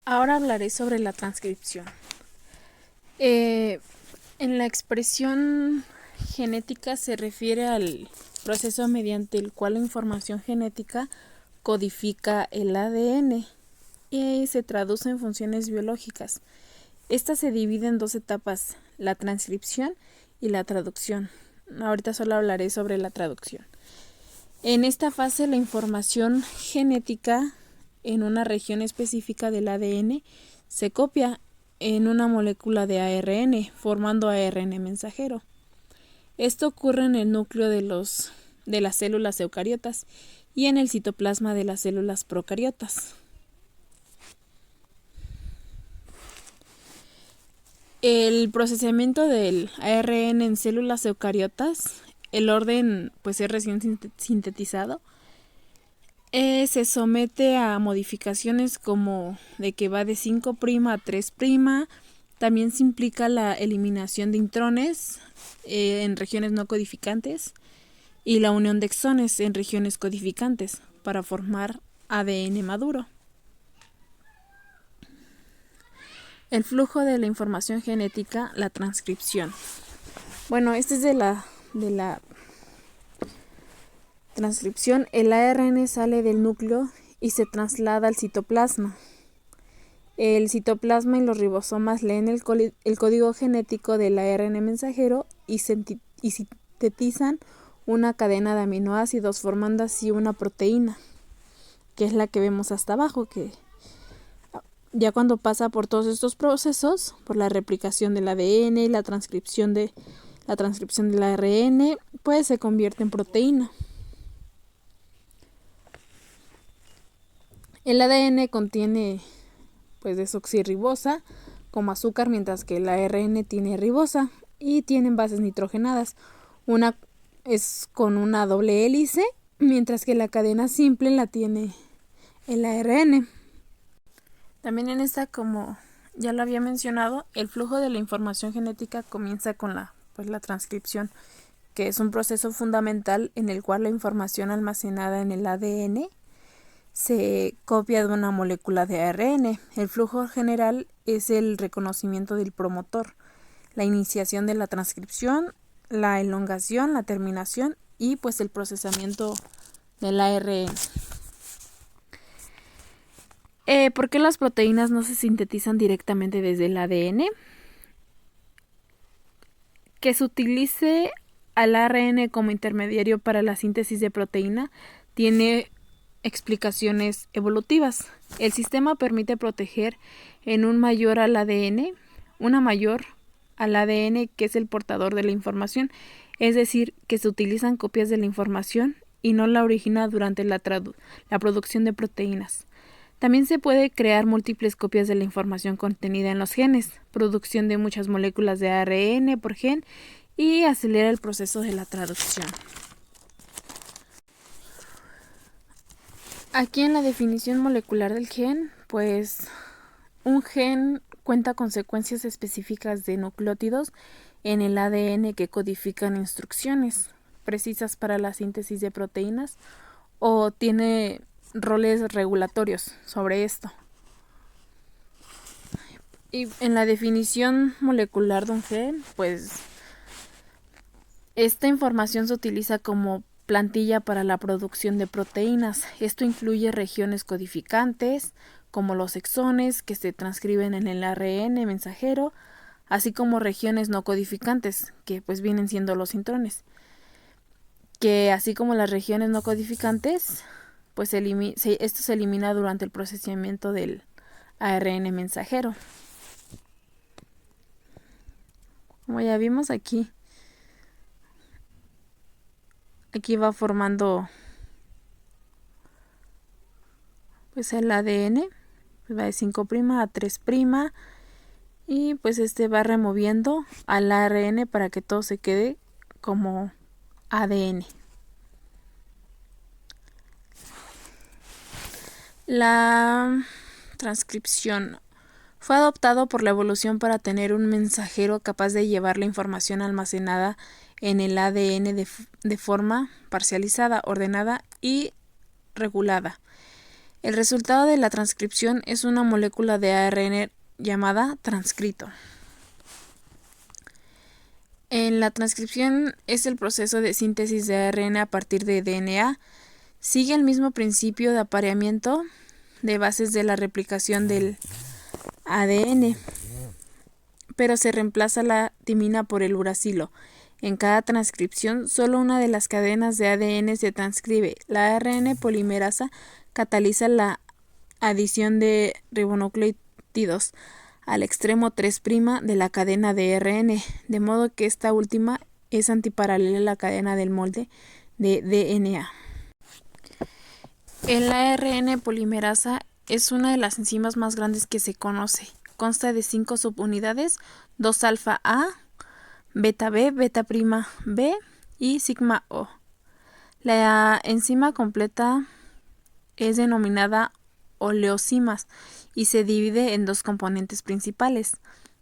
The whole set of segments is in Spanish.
Ahora hablaré sobre la transcripción. En la expresión genética se refiere al proceso mediante el cual la información genética codifica el ADN y se traduce en funciones biológicas. Esta se divide en dos etapas, la transcripción y la traducción. Ahorita solo hablaré sobre la traducción. En esta fase la información genética en una región específica del ADN se copia en una molécula de ARN, formando ARN mensajero. Esto ocurre en el núcleo de las células eucariotas y en el citoplasma de las células procariotas. El procesamiento del ARN en células eucariotas, el orden pues es recién sintetizado, se somete a modificaciones como de que va de 5' a 3'. También se implica la eliminación de intrones en regiones no codificantes y la unión de exones en regiones codificantes para formar ADN maduro. El flujo de la información genética, la transcripción. Bueno, este es de la transcripción. El ARN sale del núcleo y se traslada al citoplasma. El citoplasma y los ribosomas leen el código genético del ARN mensajero y sintetizan una cadena de aminoácidos, formando así una proteína, que es la que vemos hasta abajo, que ya cuando pasa por todos estos procesos, por la replicación del ADN y la transcripción del ARN, pues se convierte en proteína. El ADN contiene pues desoxirribosa como azúcar, mientras que el ARN tiene ribosa y tienen bases nitrogenadas. Una es con una doble hélice, mientras que la cadena simple la tiene el ARN. También en esta, como ya lo había mencionado, el flujo de la información genética comienza con la transcripción, que es un proceso fundamental en el cual la información almacenada en el ADN se copia de una molécula de ARN. El flujo general es el reconocimiento del promotor, la iniciación de la transcripción, la elongación, la terminación y pues el procesamiento del ARN. ¿Por qué las proteínas no se sintetizan directamente desde el ADN? Que se utilice al ARN como intermediario para la síntesis de proteína tiene explicaciones evolutivas. El sistema permite proteger en una mayor al ADN, que es el portador de la información, es decir, que se utilizan copias de la información y no la original durante la producción de proteínas. También se puede crear múltiples copias de la información contenida en los genes, producción de muchas moléculas de ARN por gen y acelera el proceso de la traducción. Aquí en la definición molecular del gen, pues un gen cuenta con secuencias específicas de nucleótidos en el ADN que codifican instrucciones precisas para la síntesis de proteínas o tiene roles regulatorios sobre esto. Y en la definición molecular de un gen, pues esta información se utiliza como plantilla para la producción de proteínas. Esto incluye regiones codificantes, como los exones que se transcriben en el ARN mensajero, así como regiones no codificantes, que pues vienen siendo los intrones. Que así como las regiones no codificantes, pues esto se elimina durante el procesamiento del ARN mensajero. Como ya vimos aquí va formando pues el ADN, pues va de 5' a 3' y pues va removiendo al ARN para que todo se quede como ADN. La transcripción fue adoptado por la evolución para tener un mensajero capaz de llevar la información almacenada en el ADN de forma parcializada, ordenada y regulada. El resultado de la transcripción es una molécula de ARN llamada transcrito. En la transcripción es el proceso de síntesis de ARN a partir de DNA. Sigue el mismo principio de apareamiento de bases de la replicación del ADN, pero se reemplaza la timina por el uracilo. En cada transcripción, solo una de las cadenas de ADN se transcribe. La ARN polimerasa cataliza la adición de ribonucleótidos al extremo 3' de la cadena de RN, de modo que esta última es antiparalela a la cadena del molde de DNA. El ARN polimerasa es una de las enzimas más grandes que se conoce. Consta de 5 subunidades, 2 alfa A, beta B, beta prima B y sigma O. La enzima completa es denominada oleosimas y se divide en 2 componentes principales.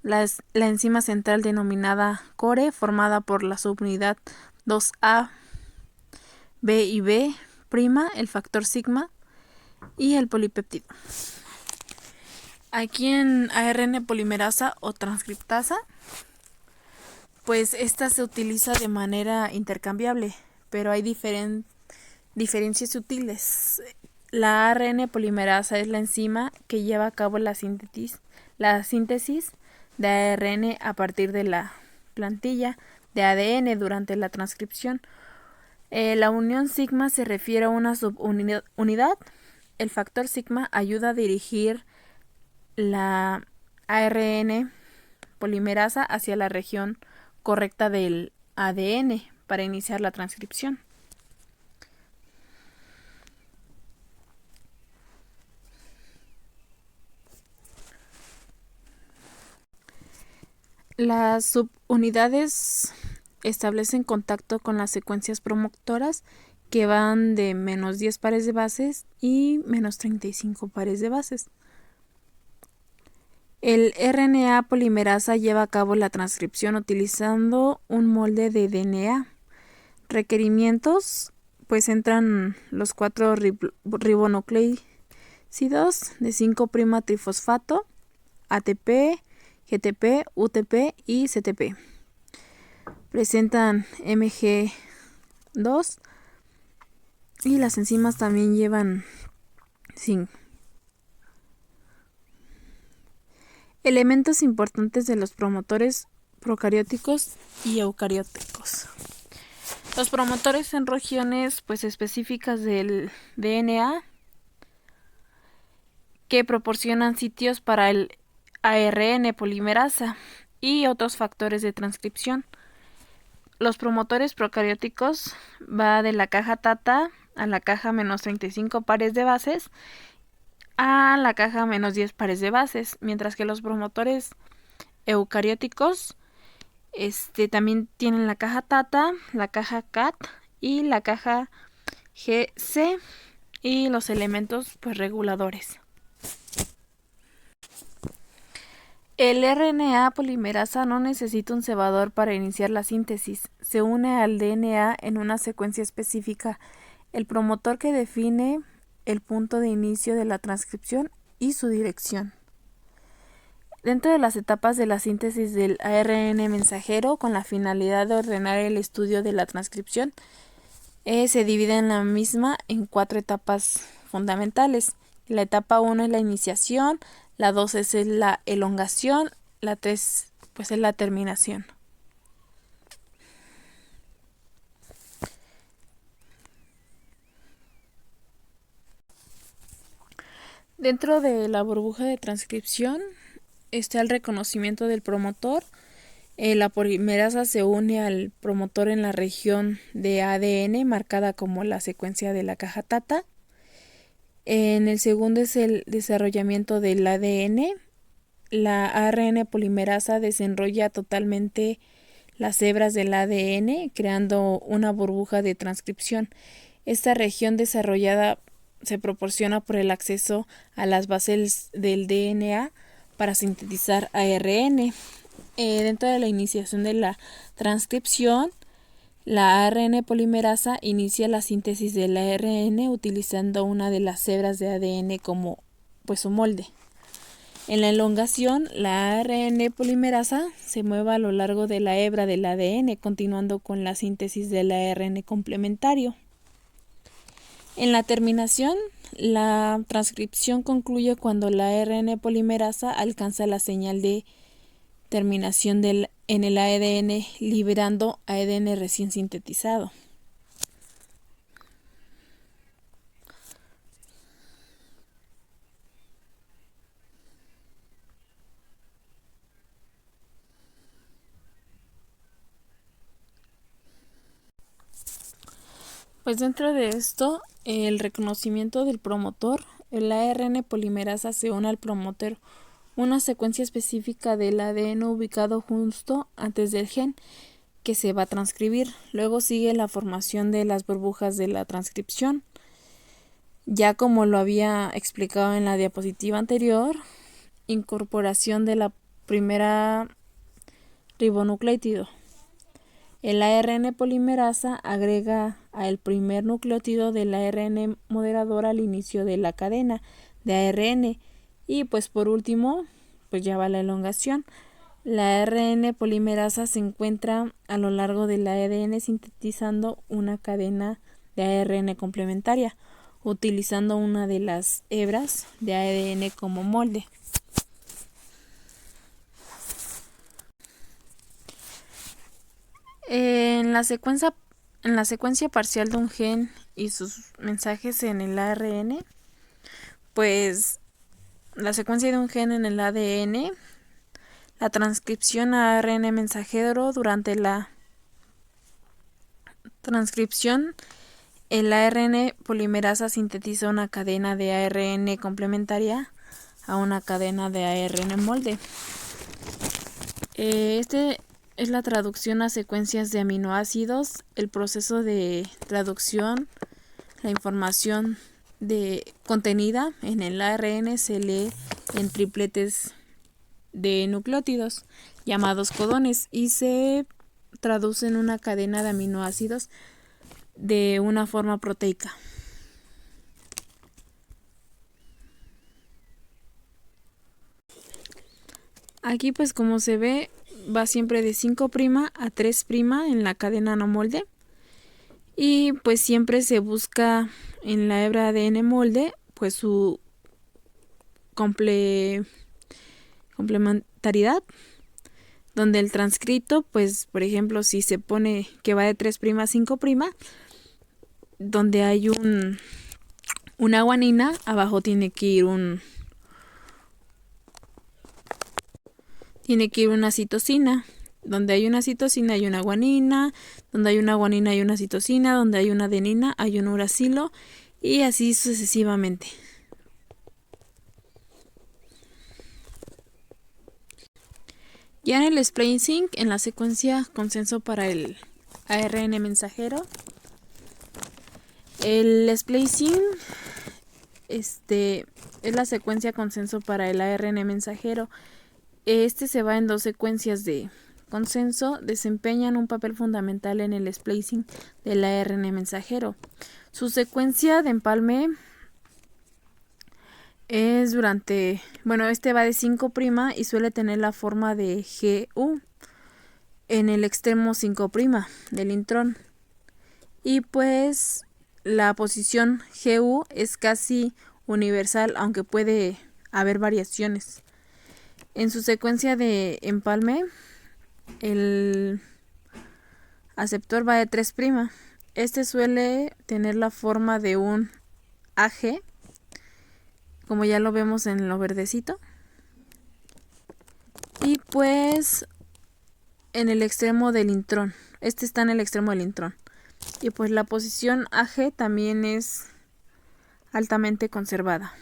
La enzima central denominada core, formada por la subunidad 2A, B y B', el factor sigma y el polipéptido. Aquí en ARN polimerasa o transcriptasa, pues esta se utiliza de manera intercambiable, pero hay diferencias sutiles. La ARN polimerasa es la enzima que lleva a cabo la síntesis de ARN a partir de la plantilla de ADN durante la transcripción. La unión sigma se refiere a una subunidad. El factor sigma ayuda a dirigir la ARN polimerasa hacia la región correcta del ADN para iniciar la transcripción. Las subunidades establecen contacto con las secuencias promotoras que van de menos 10 pares de bases y menos 35 pares de bases. El RNA polimerasa lleva a cabo la transcripción utilizando un molde de DNA. Requerimientos, pues entran los 4 ribonucleósidos de 5' trifosfato, ATP, GTP, UTP y CTP. Presentan Mg2 y las enzimas también llevan zinc. Elementos importantes de los promotores procarióticos y eucarióticos. Los promotores son regiones pues específicas del DNA que proporcionan sitios para el ARN polimerasa y otros factores de transcripción. Los promotores procarióticos va de la caja Tata a la caja menos 35 pares de bases a la caja menos 10 pares de bases, mientras que los promotores eucarióticos también tienen la caja Tata, la caja CAT y la caja GC y los elementos pues reguladores. El RNA polimerasa no necesita un cebador para iniciar la síntesis. Se une al DNA en una secuencia específica, el promotor que define el punto de inicio de la transcripción y su dirección. Dentro de las etapas de la síntesis del ARN mensajero, con la finalidad de ordenar el estudio de la transcripción, se divide en la misma en 4 etapas fundamentales. La etapa 1 es la iniciación, la 2 es la elongación, la 3 pues es la terminación. Dentro de la burbuja de transcripción está el reconocimiento del promotor. La polimerasa se une al promotor en la región de ADN marcada como la secuencia de la caja Tata. En el segundo es el desarrollamiento del ADN. La ARN polimerasa desenrolla totalmente las hebras del ADN, creando una burbuja de transcripción. Esta región desarrollada se proporciona por el acceso a las bases del DNA para sintetizar ARN. Dentro de la iniciación de la transcripción La ARN polimerasa inicia la síntesis del ARN utilizando una de las hebras de ADN como su molde. En la elongación, la ARN polimerasa se mueve a lo largo de la hebra del ADN, continuando con la síntesis del ARN complementario. En la terminación, la transcripción concluye cuando la ARN polimerasa alcanza la señal de terminación en el ADN, liberando ADN recién sintetizado. Pues dentro de esto, el reconocimiento del promotor, el ARN polimerasa se une al promotor una secuencia específica del ADN ubicado justo antes del gen que se va a transcribir. Luego sigue la formación de las burbujas de la transcripción. Ya como lo había explicado en la diapositiva anterior, incorporación de la primera ribonucleótido. El ARN polimerasa agrega al primer nucleótido del ARN moderador al inicio de la cadena de ARN y por último ya va la elongación. La ARN polimerasa se encuentra a lo largo del ADN sintetizando una cadena de ARN complementaria, utilizando una de las hebras de ADN como molde. En la secuencia parcial de un gen y sus mensajes en el ARN, la secuencia de un gen en el ADN, la transcripción a ARN mensajero. Durante la transcripción, el ARN polimerasa sintetiza una cadena de ARN complementaria a una cadena de ARN molde. Este es la traducción a secuencias de aminoácidos. El proceso de traducción, la información contenida en el ARN se lee en tripletes de nucleótidos llamados codones y se traduce en una cadena de aminoácidos de una forma proteica. Aquí como se ve, va siempre de 5' a 3' en la cadena no molde y siempre se busca en la hebra ADN molde su complementariedad, donde el transcrito por ejemplo si se pone que va de 3' a 5', donde hay una guanina, abajo tiene que ir una citosina. Donde hay una citosina hay una guanina, donde hay una guanina hay una citosina, donde hay una adenina hay un uracilo y así sucesivamente. Ya en el splicing, en la secuencia consenso para el ARN mensajero, el splicing es la secuencia consenso para el ARN mensajero. Se va en 2 secuencias de consenso, desempeñan un papel fundamental en el splicing del ARN mensajero. Su secuencia de empalme es va de 5' y suele tener la forma de GU en el extremo 5' del intrón. Y la posición GU es casi universal, aunque puede haber variaciones. En su secuencia de empalme, el aceptor va de 3'. Suele tener la forma de un AG, como ya lo vemos en lo verdecito. Y en el extremo del intrón. Está en el extremo del intrón. Y la posición AG también es altamente conservada.